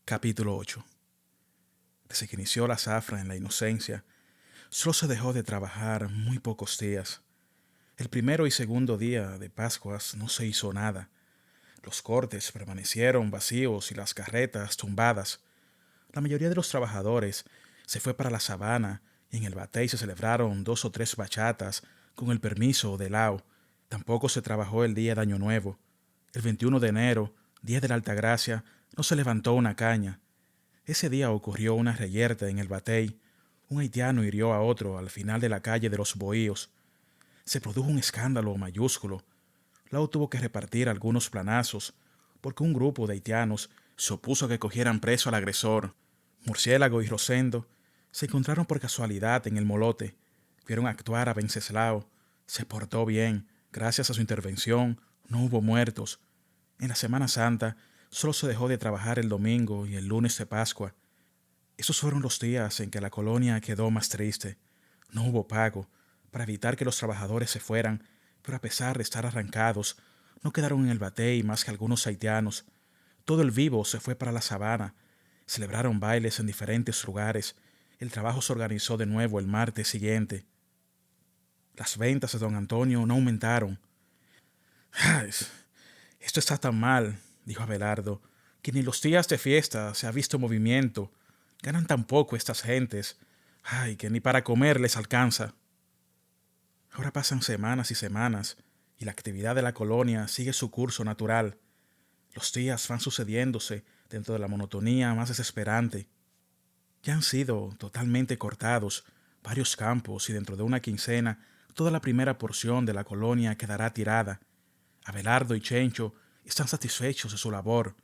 Capítulo 8. Desde que inició la zafra en la inocencia, solo se dejó de trabajar muy pocos días. El primero y segundo día de Pascuas no se hizo nada. Los cortes permanecieron vacíos y las carretas tumbadas. La mayoría de los trabajadores se fue para la sabana y en el batey se celebraron 2 o 3 bachatas con el permiso de Lao. Tampoco se trabajó el día de Año Nuevo. El 21 de enero, día de la Altagracia, no se levantó una caña. Ese día ocurrió una reyerta en el batey. Un haitiano hirió a otro al final de la calle de los Bohíos. Se produjo un escándalo mayúsculo. Lau tuvo que repartir algunos planazos porque un grupo de haitianos se opuso a que cogieran preso al agresor. Murciélago y Rosendo se encontraron por casualidad en el molote. Vieron actuar a Wenceslao. Se portó bien. Gracias a su intervención no hubo muertos. En la Semana Santa solo se dejó de trabajar el domingo y el lunes de Pascua. Esos fueron los días en que la colonia quedó más triste. No hubo pago para evitar que los trabajadores se fueran, pero a pesar de estar arrancados, no quedaron en el batey más que algunos haitianos. Todo el vivo se fue para la sabana. Celebraron bailes en diferentes lugares. El trabajo se organizó de nuevo el martes siguiente. Las ventas de don Antonio no aumentaron. ¡Ay! Esto está tan mal, dijo Abelardo, que ni los días de fiesta se ha visto movimiento. Ganan tan poco estas gentes. Ay, que ni para comer les alcanza. Ahora pasan semanas y semanas, y la actividad de la colonia sigue su curso natural. Los días van sucediéndose dentro de la monotonía más desesperante. Ya han sido totalmente cortados varios campos y dentro de una quincena toda la primera porción de la colonia quedará tirada. Abelardo y Chencho están satisfechos de su labor.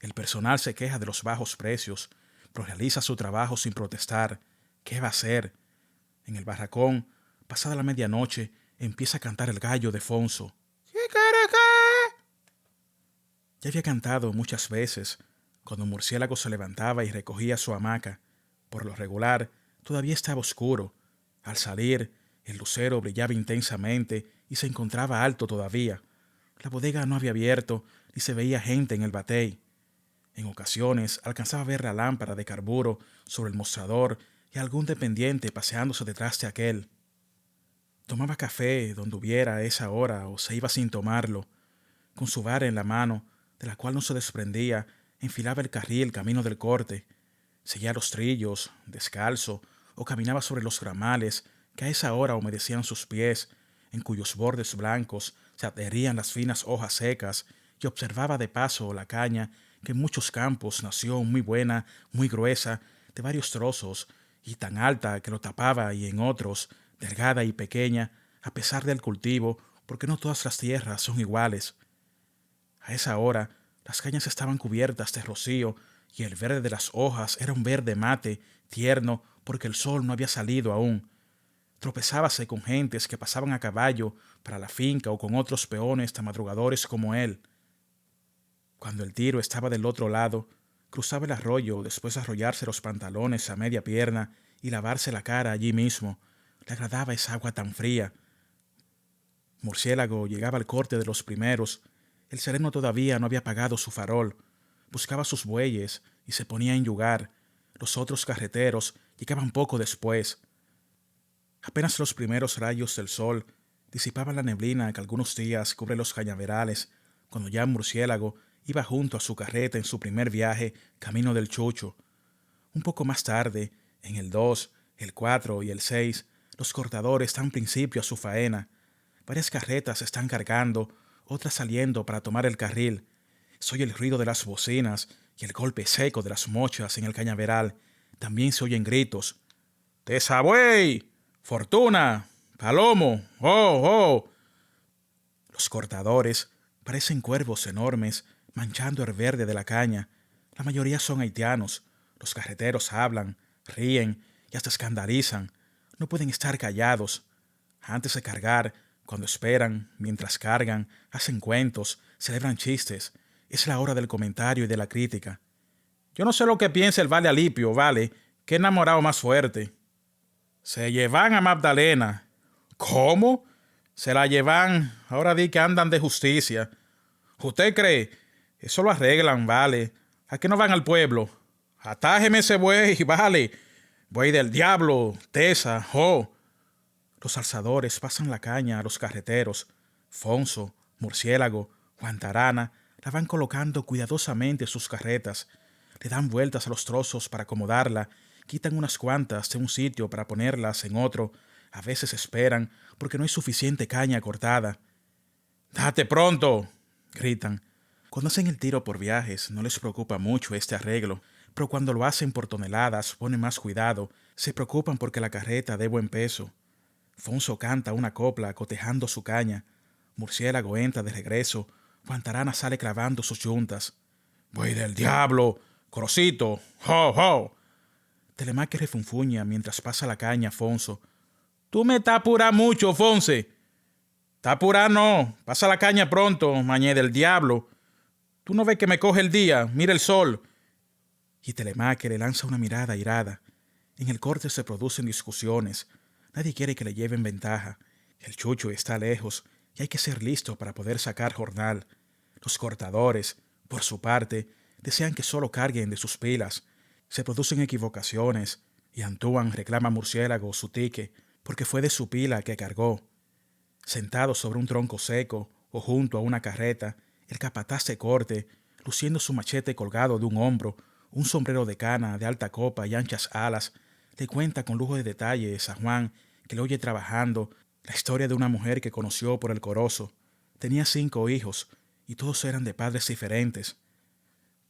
El personal se queja de los bajos precios, pero realiza su trabajo sin protestar. ¿Qué va a hacer? En el barracón, pasada la medianoche, empieza a cantar el gallo de Fonso. Ya había cantado muchas veces, cuando Murciélago se levantaba y recogía su hamaca. Por lo regular, todavía estaba oscuro. Al salir, el lucero brillaba intensamente y se encontraba alto todavía. La bodega no había abierto ni se veía gente en el batey. En ocasiones alcanzaba a ver la lámpara de carburo sobre el mostrador y algún dependiente paseándose detrás de aquel. Tomaba café donde hubiera a esa hora o se iba sin tomarlo. Con su vara en la mano, de la cual no se desprendía, enfilaba el carril camino del corte. Seguía los trillos, descalzo, o caminaba sobre los gramales que a esa hora humedecían sus pies, en cuyos bordes blancos se adherían las finas hojas secas, y observaba de paso la caña que en muchos campos nació muy buena, muy gruesa, de varios trozos, y tan alta que lo tapaba, y en otros, delgada y pequeña, a pesar del cultivo, porque no todas las tierras son iguales. A esa hora, las cañas estaban cubiertas de rocío y el verde de las hojas era un verde mate, tierno, porque el sol no había salido aún. Tropezábase con gentes que pasaban a caballo para la finca o con otros peones tan madrugadores como él. Cuando el tiro estaba del otro lado, cruzaba el arroyo después de arrollarse los pantalones a media pierna y lavarse la cara allí mismo. Le agradaba esa agua tan fría. Murciélago llegaba al corte de los primeros. El sereno todavía no había apagado su farol. Buscaba sus bueyes y se ponía a enyugar. Los otros carreteros llegaban poco después. Apenas los primeros rayos del sol disipaban la neblina que algunos días cubre los cañaverales, cuando ya Murciélago iba junto a su carreta en su primer viaje camino del Chucho. Un poco más tarde, en el 2, el 4 y el 6, los cortadores dan principio a su faena. Varias carretas se están cargando, otras saliendo para tomar el carril. Se oye el ruido de las bocinas y el golpe seco de las mochas en el cañaveral. También se oyen gritos. ¡Tesabuey! ¡Fortuna! ¡Palomo! ¡Oh, oh! Los cortadores parecen cuervos enormes manchando el verde de la caña. La mayoría son haitianos. Los carreteros hablan, ríen y hasta escandalizan. No pueden estar callados. Antes de cargar, cuando esperan, mientras cargan, hacen cuentos, celebran chistes. Es la hora del comentario y de la crítica. Yo no sé lo que piensa el vale Alipio, vale. Qué enamorado más fuerte. Se llevan a Magdalena. ¿Cómo? Se la llevan. Ahora di que andan de justicia. ¿Usted cree? Eso lo arreglan, vale. ¿A qué no van al pueblo? Atájeme ese buey, vale. Buey del diablo, tesa, jo. Los alzadores pasan la caña a los carreteros. Fonso, Murciélago, Guantarana la van colocando cuidadosamente en sus carretas. Le dan vueltas a los trozos para acomodarla, quitan unas cuantas de un sitio para ponerlas en otro. A veces esperan porque no hay suficiente caña cortada. ¡Date pronto!, gritan. Cuando hacen el tiro por viajes no les preocupa mucho este arreglo, pero cuando lo hacen por toneladas ponen más cuidado, se preocupan porque la carreta dé buen peso. Fonso canta una copla cotejando su caña. Murciélago entra de regreso. Guantarana sale clavando sus yuntas. ¡Buey del diablo! ¡Corocito! ¡Ho, ho! Telemaque refunfuña mientras pasa la caña a Fonso. Tú me estás apurando mucho, Fonse. Está apurado no. Pasa la caña pronto, mañé del diablo. Tú no ves que me coge el día. Mira el sol. Y Telemaque le lanza una mirada airada. En el corte se producen discusiones. Nadie quiere que le lleven ventaja. El chucho está lejos y hay que ser listo para poder sacar jornal. Los cortadores, por su parte, desean que solo carguen de sus pilas. Se producen equivocaciones y Antúan reclama a Murciélago su tique porque fue de su pila que cargó. Sentado sobre un tronco seco o junto a una carreta, el capataz de corte, luciendo su machete colgado de un hombro, un sombrero de cana de alta copa y anchas alas, le cuenta con lujo de detalles a Juan, que le oye trabajando, la historia de una mujer que conoció por el Corozo. Tenía 5 hijos, y todos eran de padres diferentes.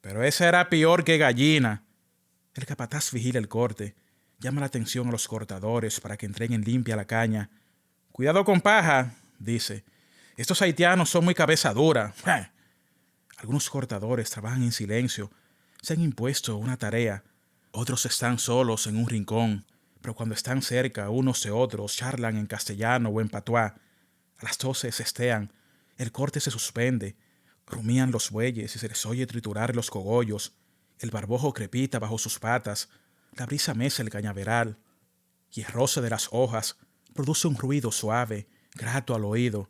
Pero esa era peor que gallina. El capataz vigila el corte, llama la atención a los cortadores para que entreguen limpia la caña. Cuidado con paja, dice. Estos haitianos son muy cabeza dura. Algunos cortadores trabajan en silencio. Se han impuesto una tarea. Otros están solos en un rincón, pero cuando están cerca unos de otros charlan en castellano o en patuá. A las 12 cestean. El corte se suspende. Rumían los bueyes y se les oye triturar los cogollos. El barbojo crepita bajo sus patas. La brisa mece el cañaveral. Y el roce de las hojas produce un ruido suave, grato al oído.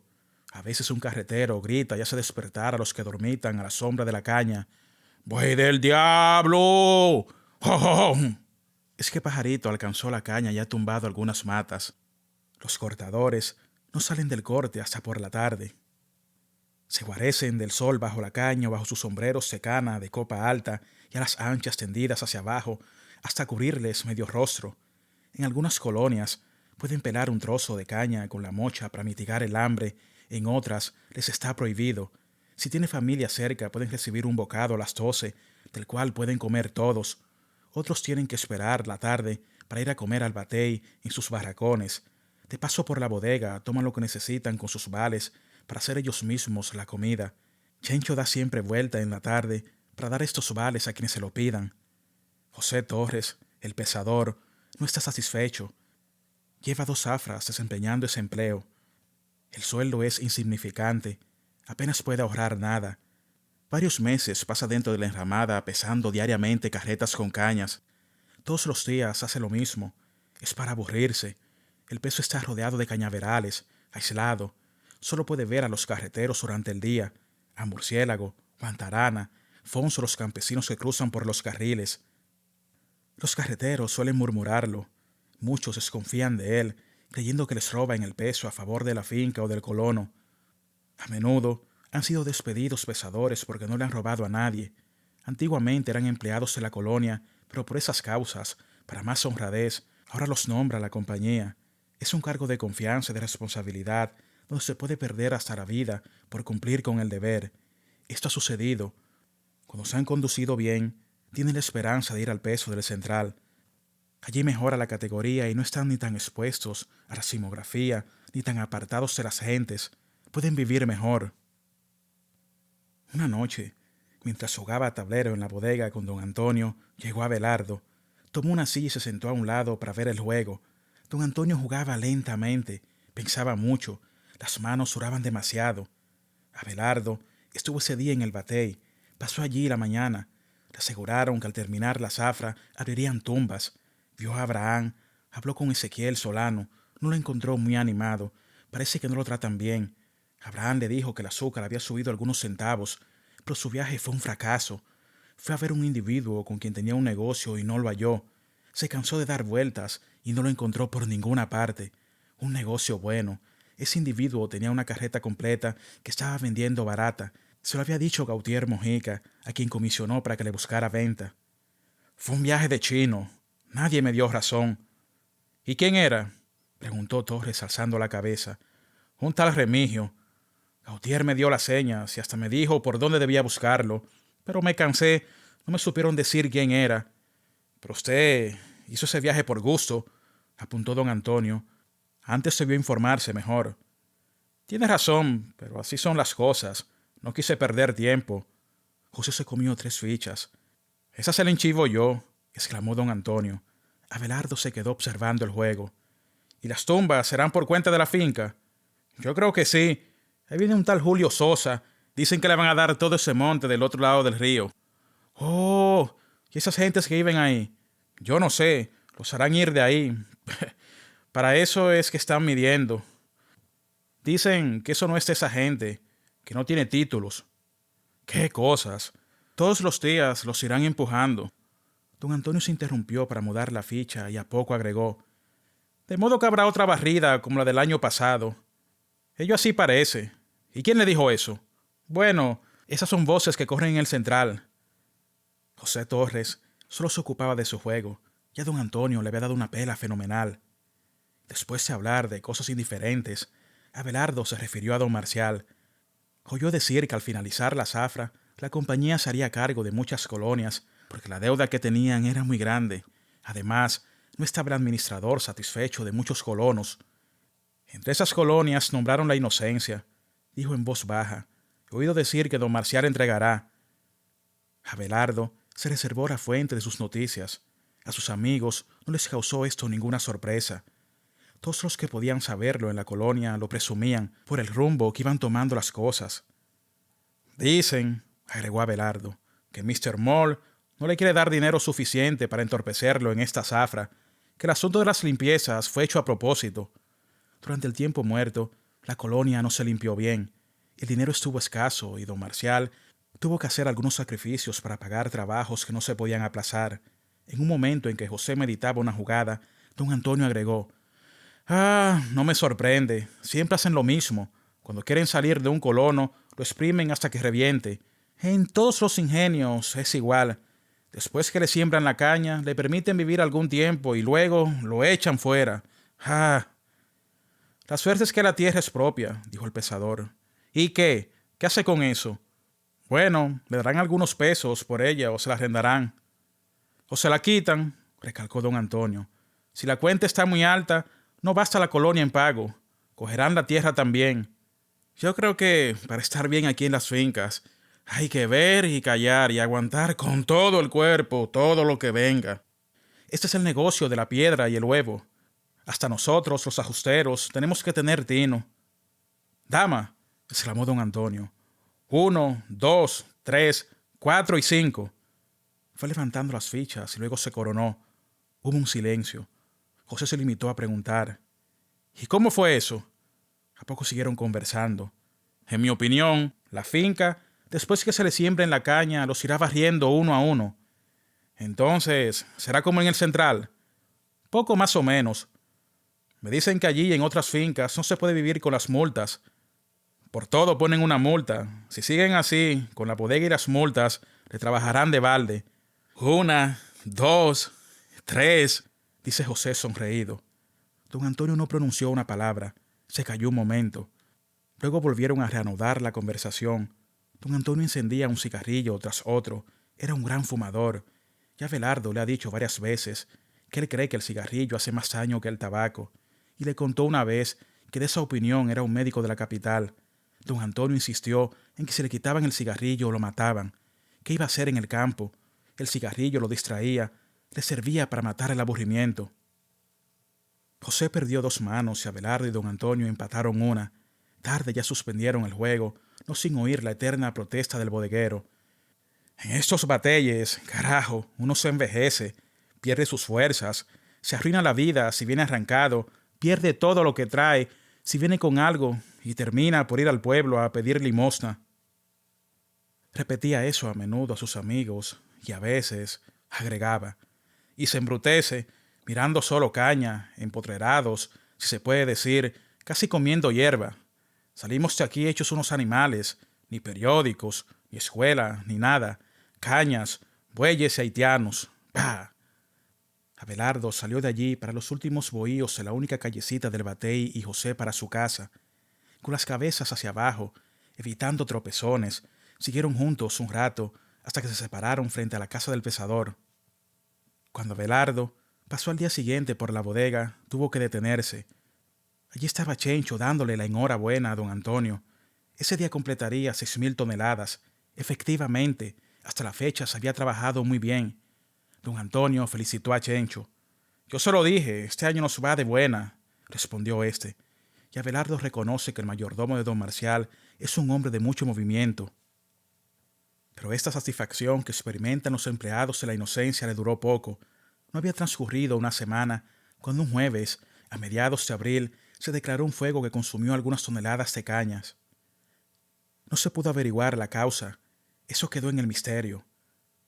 A veces un carretero grita y hace despertar a los que dormitan a la sombra de la caña. ¡Buey del diablo! ¡Oh, oh, oh! Es que Pajarito alcanzó la caña y ha tumbado algunas matas. Los cortadores no salen del corte hasta por la tarde. Se guarecen del sol bajo la caña o bajo sus sombreros de cana de copa alta y alas anchas tendidas hacia abajo hasta cubrirles medio rostro. En algunas colonias pueden pelar un trozo de caña con la mocha para mitigar el hambre, en otras les está prohibido. Si tiene familia cerca pueden recibir un bocado a las 12, del cual pueden comer todos. Otros tienen que esperar la tarde para ir a comer al batey en sus barracones. De paso por la bodega toman lo que necesitan con sus vales para hacer ellos mismos la comida. Chencho da siempre vuelta en la tarde para dar estos vales a quienes se lo pidan. José Torres, el pesador, no está satisfecho. Lleva 2 zafras desempeñando ese empleo. El sueldo es insignificante. Apenas puede ahorrar nada. Varios meses pasa dentro de la enramada pesando diariamente carretas con cañas. Todos los días hace lo mismo. Es para aburrirse. El peso está rodeado de cañaverales, aislado. Solo puede ver a los carreteros durante el día, a Murciélago, Guantarana, Fonso, los campesinos que cruzan por los carriles. Los carreteros suelen murmurarlo. Muchos desconfían de él, creyendo que les roba en el peso a favor de la finca o del colono. A menudo han sido despedidos pesadores porque no le han robado a nadie. Antiguamente eran empleados de la colonia, pero por esas causas, para más honradez, ahora los nombra la compañía. Es un cargo de confianza y de responsabilidad, donde se puede perder hasta la vida por cumplir con el deber. Esto ha sucedido. Cuando se han conducido bien, tienen la esperanza de ir al peso del central. Allí mejora la categoría y no están ni tan expuestos a la simografía, ni tan apartados de las gentes. Pueden vivir mejor. Una noche, mientras jugaba a tablero en la bodega con don Antonio, llegó Abelardo. Tomó una silla y se sentó a un lado para ver el juego. Don Antonio jugaba lentamente, pensaba mucho, las manos suraban demasiado. Abelardo estuvo ese día en el batey, pasó allí la mañana. Le aseguraron que al terminar la zafra abrirían tumbas. Vio a Abraham, habló con Ezequiel Solano, no lo encontró muy animado, parece que no lo tratan bien. Abraham le dijo que el azúcar había subido algunos centavos, pero su viaje fue un fracaso. Fue a ver un individuo con quien tenía un negocio y no lo halló. Se cansó de dar vueltas y no lo encontró por ninguna parte. Un negocio bueno. Ese individuo tenía una carreta completa que estaba vendiendo barata. Se lo había dicho Gautier Mojica, a quien comisionó para que le buscara venta. Fue un viaje de chino. Nadie me dio razón. ¿Y quién era? Preguntó Torres alzando la cabeza. Un tal Remigio. Gautier me dio las señas y hasta me dijo por dónde debía buscarlo, pero me cansé, no me supieron decir quién era. Pero usted hizo ese viaje por gusto, apuntó don Antonio. Antes debió informarse mejor. Tiene razón, pero así son las cosas. No quise perder tiempo. José se comió 3 fichas. Esa se la enchivo yo, exclamó don Antonio. Abelardo se quedó observando el juego. ¿Y las tumbas serán por cuenta de la finca? Yo creo que sí. Ahí viene un tal Julio Sosa. Dicen que le van a dar todo ese monte del otro lado del río. Oh, ¿y esas gentes que viven ahí? Yo no sé. Los harán ir de ahí. Para eso es que están midiendo. Dicen que eso no es de esa gente, que no tiene títulos. ¡Qué cosas! Todos los días los irán empujando. Don Antonio se interrumpió para mudar la ficha y a poco agregó. De modo que habrá otra barrida como la del año pasado. Ello así parece. ¿Y quién le dijo eso? Bueno, esas son voces que corren en el central. José Torres solo se ocupaba de su juego. Ya don Antonio le había dado una pela fenomenal. Después de hablar de cosas indiferentes, Abelardo se refirió a don Marcial. Oyó decir que al finalizar la zafra, la compañía se haría cargo de muchas colonias, porque la deuda que tenían era muy grande. Además, no estaba el administrador satisfecho de muchos colonos. Entre esas colonias nombraron la Inocencia, dijo en voz baja. He oído decir que don Marcial entregará. Abelardo se reservó la fuente de sus noticias. A sus amigos no les causó esto ninguna sorpresa. Todos los que podían saberlo en la colonia lo presumían por el rumbo que iban tomando las cosas. Dicen, agregó Abelardo, que Mr. Moore no le quiere dar dinero suficiente para entorpecerlo en esta zafra, que el asunto de las limpiezas fue hecho a propósito. Durante el tiempo muerto, la colonia no se limpió bien. El dinero estuvo escaso y don Marcial tuvo que hacer algunos sacrificios para pagar trabajos que no se podían aplazar. En un momento en que José meditaba una jugada, don Antonio agregó, no me sorprende. Siempre hacen lo mismo. Cuando quieren salir de un colono, lo exprimen hasta que reviente. En todos los ingenios es igual. Después que le siembran la caña, le permiten vivir algún tiempo y luego lo echan fuera. La suerte es que la tierra es propia, dijo el pesador. ¿Y qué? ¿Qué hace con eso? Bueno, le darán algunos pesos por ella o se la arrendarán. O se la quitan, recalcó don Antonio. Si la cuenta está muy alta, no basta la colonia en pago. Cogerán la tierra también. Yo creo que para estar bien aquí en las fincas hay que ver y callar y aguantar con todo el cuerpo todo lo que venga. Este es el negocio de la piedra y el huevo. Hasta nosotros, los ajusteros, tenemos que tener tino. Dama, exclamó don Antonio. 1, 2, 3, 4 y 5. Fue levantando las fichas y luego se coronó. Hubo un silencio. José se limitó a preguntar. ¿Y cómo fue eso? A poco siguieron conversando. En mi opinión, la finca, después que se le siembren la caña, los irá barriendo uno a uno. Entonces, ¿será como en el central? Poco más o menos. Me dicen que allí y en otras fincas no se puede vivir con las multas. Por todo ponen una multa. Si siguen así, con la bodega y las multas, le trabajarán de balde. 1, 2, 3, dice José sonreído. Don Antonio no pronunció una palabra. Se calló un momento. Luego volvieron a reanudar la conversación. Don Antonio encendía un cigarrillo tras otro. Era un gran fumador. Ya Abelardo le ha dicho varias veces que él cree que el cigarrillo hace más daño que el tabaco. Y le contó una vez que de esa opinión era un médico de la capital. Don Antonio insistió en que si le quitaban el cigarrillo lo mataban. ¿Qué iba a hacer en el campo? El cigarrillo lo distraía, le servía para matar el aburrimiento. José perdió 2 manos y Abelardo y don Antonio empataron una. Tarde ya suspendieron el juego, no sin oír la eterna protesta del bodeguero. En estos batalles, carajo, uno se envejece, pierde sus fuerzas, se arruina la vida si viene arrancado, pierde todo lo que trae si viene con algo y termina por ir al pueblo a pedir limosna. Repetía eso a menudo a sus amigos, y a veces, agregaba, y se embrutece, mirando solo caña, empotrerados, si se puede decir, casi comiendo hierba. Salimos de aquí hechos unos animales, ni periódicos, ni escuela, ni nada. Cañas, bueyes y haitianos. ¡Bah! Abelardo salió de allí para los últimos bohíos en la única callecita del Batey y José para su casa. Con las cabezas hacia abajo, evitando tropezones, siguieron juntos un rato hasta que se separaron frente a la casa del pesador. Cuando Abelardo pasó al día siguiente por la bodega, tuvo que detenerse. Allí estaba Chencho dándole la enhorabuena a don Antonio. Ese día completaría 6,000 toneladas. Efectivamente, hasta la fecha se había trabajado muy bien. Don Antonio felicitó a Chencho. «Yo se lo dije, este año nos va de buena», respondió éste. Y Abelardo reconoce que el mayordomo de don Marcial es un hombre de mucho movimiento. Pero esta satisfacción que experimentan los empleados de la inocencia le duró poco. No había transcurrido una semana cuando un jueves, a mediados de abril, se declaró un fuego que consumió algunas toneladas de cañas. No se pudo averiguar la causa. Eso quedó en el misterio.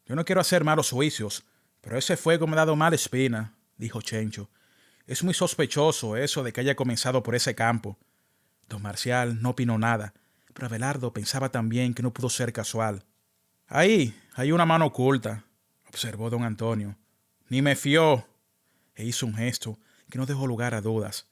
«Yo no quiero hacer malos juicios, pero ese fuego me ha dado mala espina», dijo Chencho. «Es muy sospechoso eso de que haya comenzado por ese campo». Don Marcial no opinó nada, pero Abelardo pensaba también que no pudo ser casual. «Ahí hay una mano oculta», observó don Antonio. «Ni me fió», e hizo un gesto que no dejó lugar a dudas.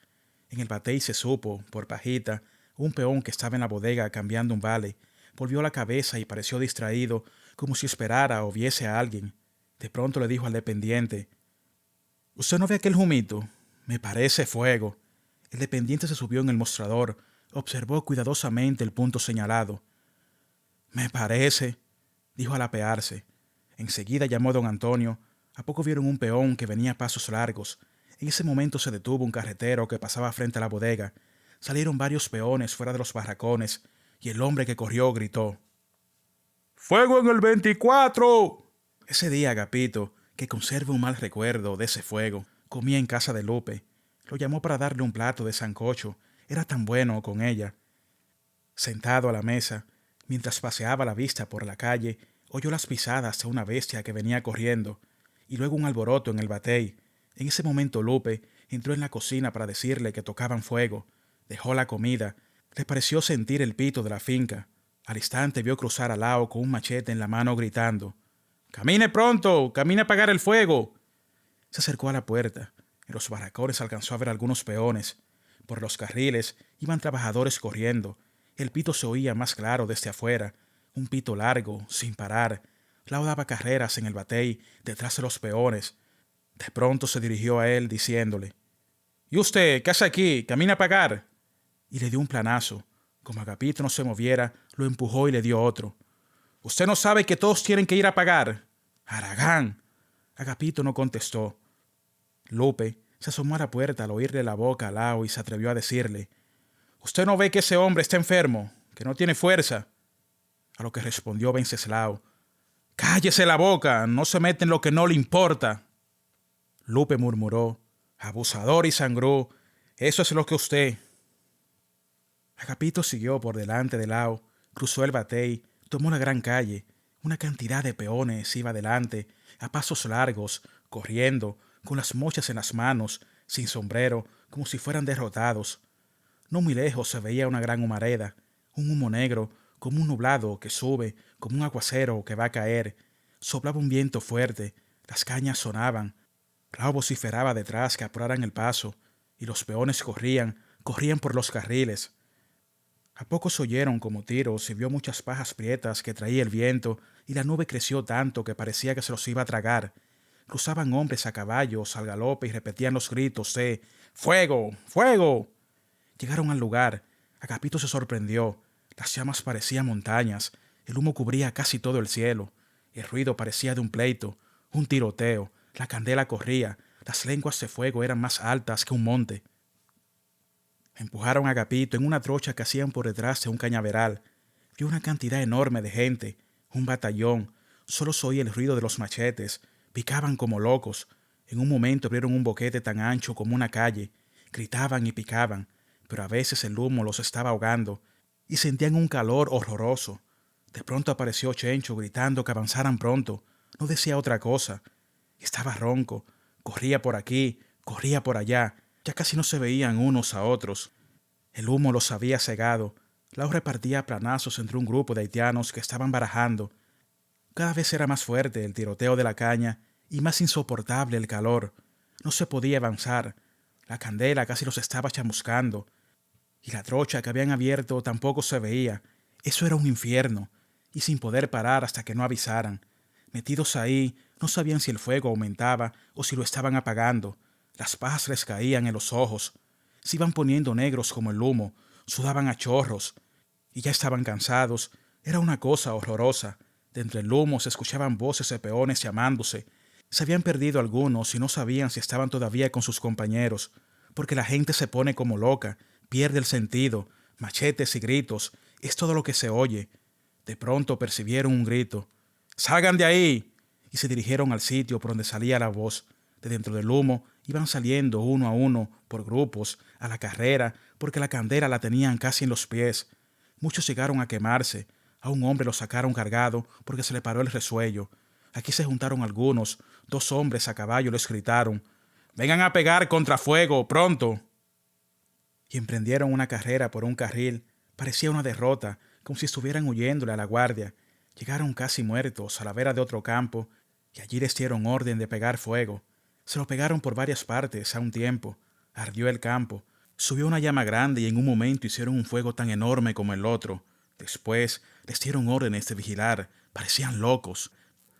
En el batey se supo, por pajita, un peón que estaba en la bodega cambiando un vale, volvió la cabeza y pareció distraído, como si esperara o viese a alguien. De pronto le dijo al dependiente: «¿Usted no ve aquel humito? Me parece fuego». El dependiente se subió en el mostrador, observó cuidadosamente el punto señalado. «Me parece», dijo al apearse. Enseguida llamó a don Antonio. A poco vieron un peón que venía a pasos largos. En ese momento se detuvo un carretero que pasaba frente a la bodega. Salieron varios peones fuera de los barracones, y el hombre que corrió gritó: «¡Fuego en el 24!» Ese día Agapito, que conserva un mal recuerdo de ese fuego, comía en casa de Lupe. Lo llamó para darle un plato de sancocho. Era tan bueno con ella. Sentado a la mesa, mientras paseaba la vista por la calle, oyó las pisadas de una bestia que venía corriendo, y luego un alboroto en el batey. En ese momento Lupe entró en la cocina para decirle que tocaban fuego. Dejó la comida. Le pareció sentir el pito de la finca. Al instante vio cruzar a Lao con un machete en la mano gritando: «¡Camine pronto! ¡Camine a apagar el fuego!». Se acercó a la puerta. En los barracones alcanzó a ver algunos peones. Por los carriles iban trabajadores corriendo. El pito se oía más claro desde afuera. Un pito largo, sin parar. Lao daba carreras en el batey detrás de los peones. De pronto se dirigió a él diciéndole: «¿Y usted qué hace aquí? ¿Camina a pagar?». Y le dio un planazo. Como Agapito no se moviera, lo empujó y le dio otro. «¿Usted no sabe que todos tienen que ir a pagar?». «Haragán». Agapito no contestó. Lupe se asomó a la puerta al oírle la boca a Lao y se atrevió a decirle: «¿Usted no ve que ese hombre está enfermo, que no tiene fuerza?». A lo que respondió Venceslao: «Cállese la boca, no se mete en lo que no le importa». Lupe murmuró: «Abusador y sangrú, eso es lo que usted». Agapito siguió por delante de Lao, cruzó el batey, tomó la gran calle. Una cantidad de peones iba delante, a pasos largos, corriendo, con las mochas en las manos, sin sombrero, como si fueran derrotados. No muy lejos se veía una gran humareda, un humo negro, como un nublado que sube, como un aguacero que va a caer. Soplaba un viento fuerte, las cañas sonaban. Lao vociferaba detrás que apuraran el paso, y los peones corrían por los carriles. A poco se oyeron como tiros y vio muchas pajas prietas que traía el viento, y la nube creció tanto que parecía que se los iba a tragar. Cruzaban hombres a caballos al galope y repetían los gritos de «¡Fuego! ¡Fuego!». Llegaron al lugar. Agapito se sorprendió. Las llamas parecían montañas. El humo cubría casi todo el cielo. El ruido parecía de un pleito, un tiroteo. La candela corría. Las lenguas de fuego eran más altas que un monte. Empujaron a Agapito en una trocha que hacían por detrás de un cañaveral. Vio una cantidad enorme de gente, un batallón. Solo se oía el ruido de los machetes. Picaban como locos. En un momento abrieron un boquete tan ancho como una calle. Gritaban y picaban, pero a veces el humo los estaba ahogando y sentían un calor horroroso. De pronto apareció Chencho gritando que avanzaran pronto. No decía otra cosa. Estaba ronco. Corría por aquí, corría por allá. Ya casi no se veían unos a otros. El humo los había cegado. Lau repartía planazos entre un grupo de haitianos que estaban barajando. Cada vez era más fuerte el tiroteo de la caña y más insoportable el calor. No se podía avanzar. La candela casi los estaba chamuscando. Y la trocha que habían abierto tampoco se veía. Eso era un infierno. Y sin poder parar hasta que no avisaran. Metidos ahí, no sabían si el fuego aumentaba o si lo estaban apagando. Las pajas les caían en los ojos. Se iban poniendo negros como el humo. Sudaban a chorros. Y ya estaban cansados. Era una cosa horrorosa. De entre el humo se escuchaban voces de peones llamándose. Se habían perdido algunos y no sabían si estaban todavía con sus compañeros, porque la gente se pone como loca, pierde el sentido, machetes y gritos, es todo lo que se oye. De pronto percibieron un grito. ¡Salgan de ahí! Y se dirigieron al sitio por donde salía la voz. De dentro del humo iban saliendo uno a uno, por grupos, a la carrera, porque la candela la tenían casi en los pies. Muchos llegaron a quemarse. A un hombre lo sacaron cargado porque se le paró el resuello. Aquí se juntaron algunos. 2 hombres a caballo les gritaron: «¡Vengan a pegar contra fuego, pronto!» Y emprendieron una carrera por un carril. Parecía una derrota, como si estuvieran huyéndole a la guardia. Llegaron casi muertos a la vera de otro campo y allí les dieron orden de pegar fuego. Se lo pegaron por varias partes a un tiempo. Ardió el campo. Subió una llama grande y en un momento hicieron un fuego tan enorme como el otro. Después les dieron órdenes de vigilar. Parecían locos.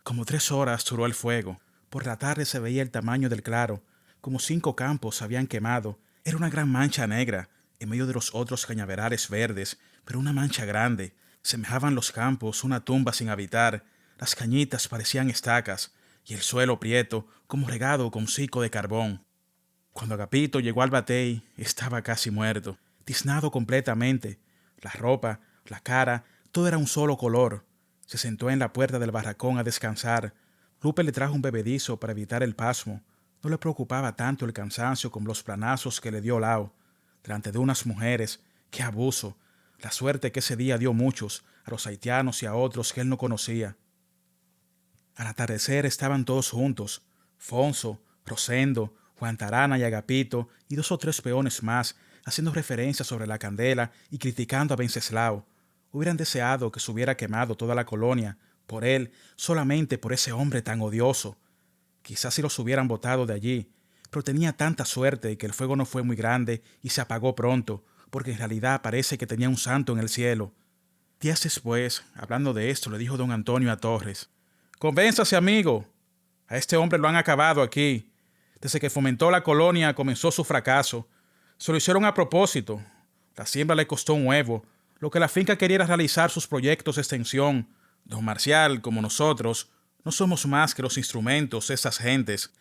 Como 3 horas duró el fuego. Por la tarde se veía el tamaño del claro. Como 5 campos se habían quemado. Era una gran mancha negra en medio de los otros cañaverales verdes, pero una mancha grande. Semejaban los campos una tumba sin habitar. Las cañitas parecían estacas y el suelo prieto como regado con cico de carbón. Cuando Agapito llegó al batey, estaba casi muerto, tiznado completamente. La ropa, la cara, todo era un solo color. Se sentó en la puerta del barracón a descansar. Lupe le trajo un bebedizo para evitar el pasmo. No le preocupaba tanto el cansancio como los planazos que le dio Lau. Delante de unas mujeres, ¡qué abuso! La suerte que ese día dio muchos, a los haitianos y a otros que él no conocía. Al atardecer estaban todos juntos: Fonso, Rosendo, Juan Tarana y Agapito y 2 o 3 peones más, haciendo referencias sobre la candela y criticando a Wenceslao. Hubieran deseado que se hubiera quemado toda la colonia, por él, solamente por ese hombre tan odioso. Quizás si los hubieran botado de allí, pero tenía tanta suerte que el fuego no fue muy grande y se apagó pronto, porque en realidad parece que tenía un santo en el cielo. Días después, hablando de esto, le dijo don Antonio a Torres: «Convénzase, amigo. A este hombre lo han acabado aquí. Desde que fomentó la colonia comenzó su fracaso. Se lo hicieron a propósito. La siembra le costó un huevo. Lo que la finca quería era realizar sus proyectos de extensión. Don Marcial, como nosotros, no somos más que los instrumentos de esas gentes.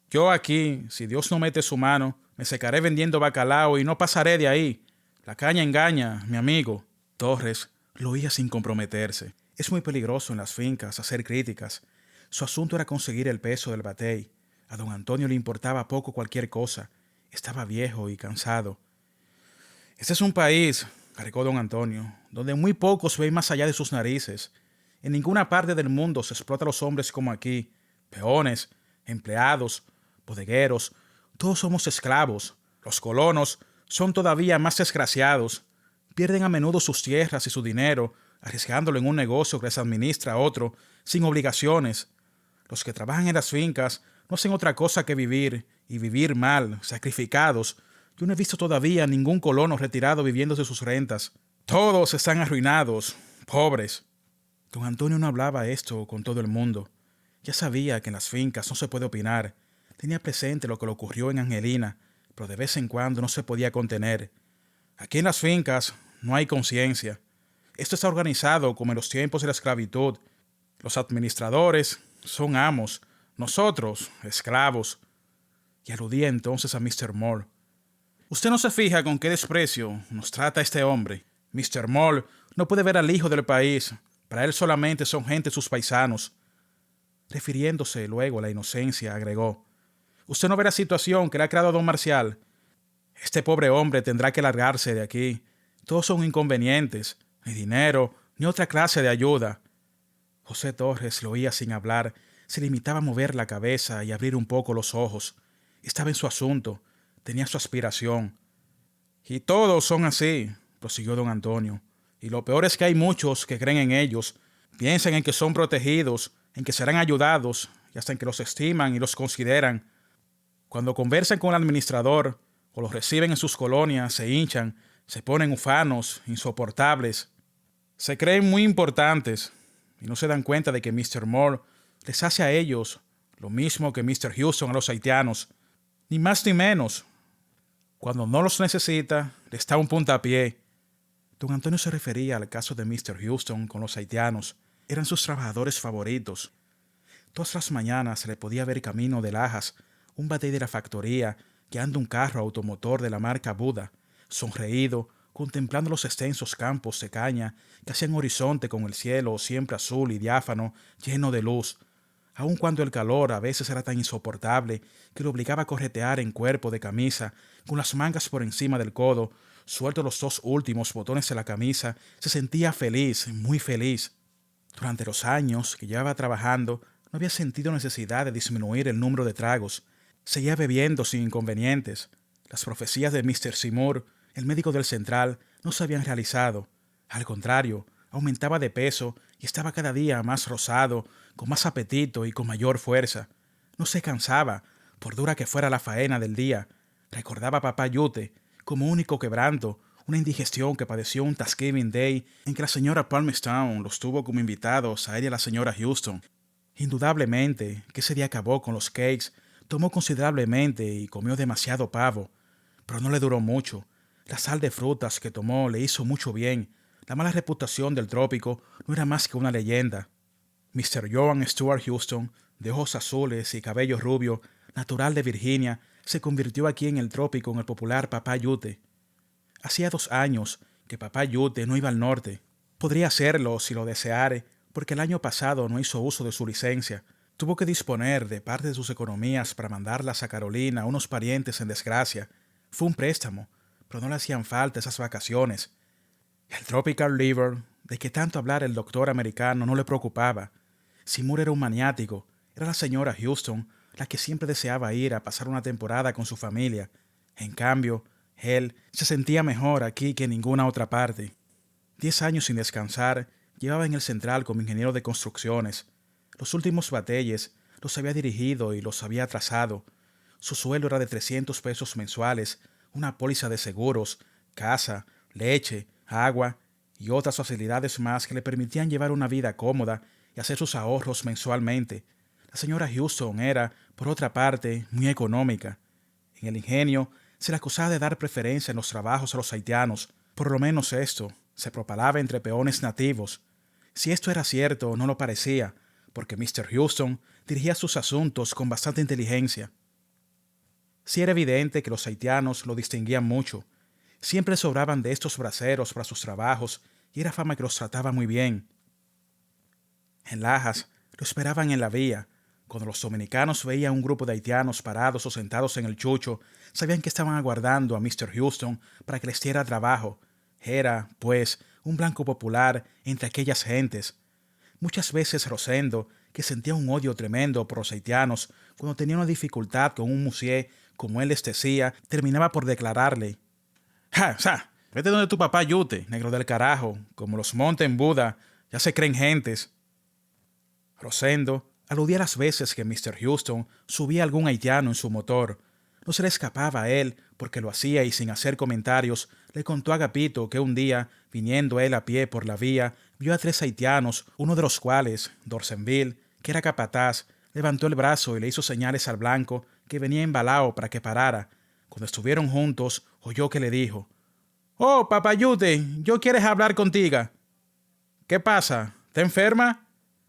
Yo aquí, si Dios no mete su mano, me secaré vendiendo bacalao y no pasaré de ahí. La caña engaña, mi amigo». Torres lo oía sin comprometerse. Es muy peligroso en las fincas hacer críticas. Su asunto era conseguir el peso del batey. A don Antonio le importaba poco cualquier cosa. Estaba viejo y cansado. «Este es un país», cargó don Antonio, «donde muy pocos ven más allá de sus narices. En ninguna parte del mundo se explota a los hombres como aquí. Peones, empleados, bodegueros, todos somos esclavos. Los colonos son todavía más desgraciados. Pierden a menudo sus tierras y su dinero, arriesgándolo en un negocio que les administra otro, sin obligaciones. Los que trabajan en las fincas no hacen otra cosa que vivir, y vivir mal, sacrificados. Yo no he visto todavía ningún colono retirado viviendo de sus rentas. Todos están arruinados, pobres». Don Antonio no hablaba esto con todo el mundo. Ya sabía que en las fincas no se puede opinar. Tenía presente lo que le ocurrió en Angelina, pero de vez en cuando no se podía contener. Aquí en las fincas no hay conciencia. Esto está organizado como en los tiempos de la esclavitud. Los administradores son amos, nosotros esclavos. Y aludía entonces a Mr. Moore. «Usted no se fija con qué desprecio nos trata este hombre. Mr. Moore no puede ver al hijo del país. Para él solamente son gente sus paisanos». Refiriéndose luego a la inocencia, agregó: «Usted no ve la situación que le ha creado a don Marcial. Este pobre hombre tendrá que largarse de aquí. Todos son inconvenientes, ni dinero, ni otra clase de ayuda». José Torres lo oía sin hablar se limitaba a mover la cabeza y abrir un poco los ojos. Estaba en su asunto, tenía su aspiración. Y todos son así, prosiguió don Antonio. Y lo peor es que hay muchos que creen en ellos, piensan en que son protegidos, en que serán ayudados, y hasta en que los estiman y los consideran. Cuando conversan con el administrador o los reciben en sus colonias, se hinchan, se ponen ufanos, insoportables. Se creen muy importantes y no se dan cuenta de que Mr. Moore les hace a ellos lo mismo que Mr. Houston a los haitianos, ni más ni menos. Cuando no los necesita, les da un puntapié. Don Antonio se refería al caso de Mr. Houston con los haitianos. Eran sus trabajadores favoritos. Todas las mañanas se le podía ver camino de Lajas, un batey de la factoría, guiando un carro automotor de la marca Buda, sonreído, contemplando los extensos campos de caña que hacían horizonte con el cielo siempre azul y diáfano, lleno de luz, aun cuando el calor a veces era tan insoportable que lo obligaba a corretear en cuerpo de camisa, con las mangas por encima del codo, sueltos los 2 últimos botones de la camisa, se sentía feliz, muy feliz. Durante los años que llevaba trabajando, no había sentido necesidad de disminuir el número de tragos. Seguía bebiendo sin inconvenientes. Las profecías de Mr. Seymour, el médico del Central, no se habían realizado. Al contrario, aumentaba de peso y estaba cada día más rosado, con más apetito y con mayor fuerza. No se cansaba, por dura que fuera la faena del día. Recordaba a papá Yute como único quebranto, una indigestión que padeció un Thanksgiving Day en que la señora Palmerstown los tuvo como invitados a él y a la señora Houston. Indudablemente que ese día acabó con los cakes, tomó considerablemente y comió demasiado pavo, pero no le duró mucho. La sal de frutas que tomó le hizo mucho bien. La mala reputación del trópico no era más que una leyenda. Mr. Joan Stuart Houston, de ojos azules y cabello rubio, natural de Virginia, se convirtió aquí en el trópico en el popular Papá Yute. Hacía 2 años que Papá Yute no iba al norte. Podría hacerlo si lo deseare, porque el año pasado no hizo uso de su licencia. Tuvo que disponer de parte de sus economías para mandarlas a Carolina a unos parientes en desgracia. Fue un préstamo, pero no le hacían falta esas vacaciones. El Tropical River, de que tanto hablar el doctor americano, no le preocupaba. Seymour era un maniático. Era la señora Houston la que siempre deseaba ir a pasar una temporada con su familia. En cambio, él se sentía mejor aquí que en ninguna otra parte. 10 años sin descansar, llevaba en el Central como ingeniero de construcciones. Los últimos batalles los había dirigido y los había trazado. Su sueldo era de 300 pesos mensuales, una póliza de seguros, casa, leche, agua y otras facilidades más que le permitían llevar una vida cómoda y hacer sus ahorros mensualmente. La señora Houston era, por otra parte, muy económica. En el ingenio se le acusaba de dar preferencia en los trabajos a los haitianos. Por lo menos esto se propalaba entre peones nativos. Si esto era cierto, no lo parecía, porque Mr. Houston dirigía sus asuntos con bastante inteligencia. Sí era evidente que los haitianos lo distinguían mucho. Siempre sobraban de estos braceros para sus trabajos y era fama que los trataba muy bien. En Lajas lo esperaban en la vía. Cuando los dominicanos veían un grupo de haitianos parados o sentados en el chucho, sabían que estaban aguardando a Mr. Houston para que les diera trabajo. Era, pues, un blanco popular entre aquellas gentes. Muchas veces Rosendo, que sentía un odio tremendo por los haitianos, cuando tenía una dificultad con un musié, como él les decía, terminaba por declararle: ¡Ja, sa! Vete donde tu papá Yute, negro del carajo, como los montes en Buda, ya se creen gentes. Rosendo aludía a las veces que Mr. Houston subía a algún haitiano en su motor. No se le escapaba a él, porque lo hacía y sin hacer comentarios, le contó a Agapito que un día, viniendo él a pie por la vía, vio a 3 haitianos, uno de los cuales, Dorsenville, que era capataz, levantó el brazo y le hizo señales al blanco que venía embalado para que parara. Cuando estuvieron juntos, oyó que le dijo: «Oh, papayute, ¿yo quieres hablar contigo?» «¿Qué pasa? ¿Te enferma?»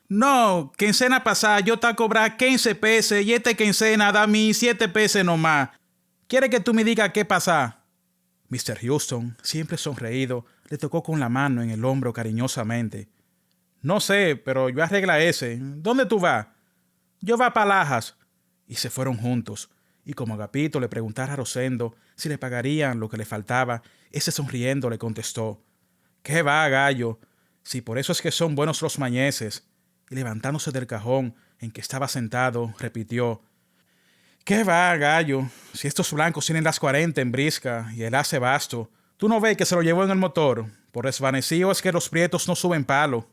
«No, quincena pasada yo te cobrar 15 pesos y quincena da a mí 7 pesos nomás. ¿Quiere que tú me digas qué pasa?» Mr. Houston, siempre sonreído, le tocó con la mano en el hombro cariñosamente. «No sé, pero yo arregla ese. ¿Dónde tú vas?» «Yo va para Lajas». Y se fueron juntos. Y como Agapito le preguntara a Rosendo si le pagarían lo que le faltaba, ese sonriendo le contestó: «¿Qué va, gallo? Si por eso es que son buenos los mañeses». Y levantándose del cajón, en que estaba sentado, repitió: «¿Qué va, gallo? Si estos blancos tienen las 40 en brisca y el hace basto, ¿tú no ves que se lo llevó en el motor? Por desvanecido es que los prietos no suben palo».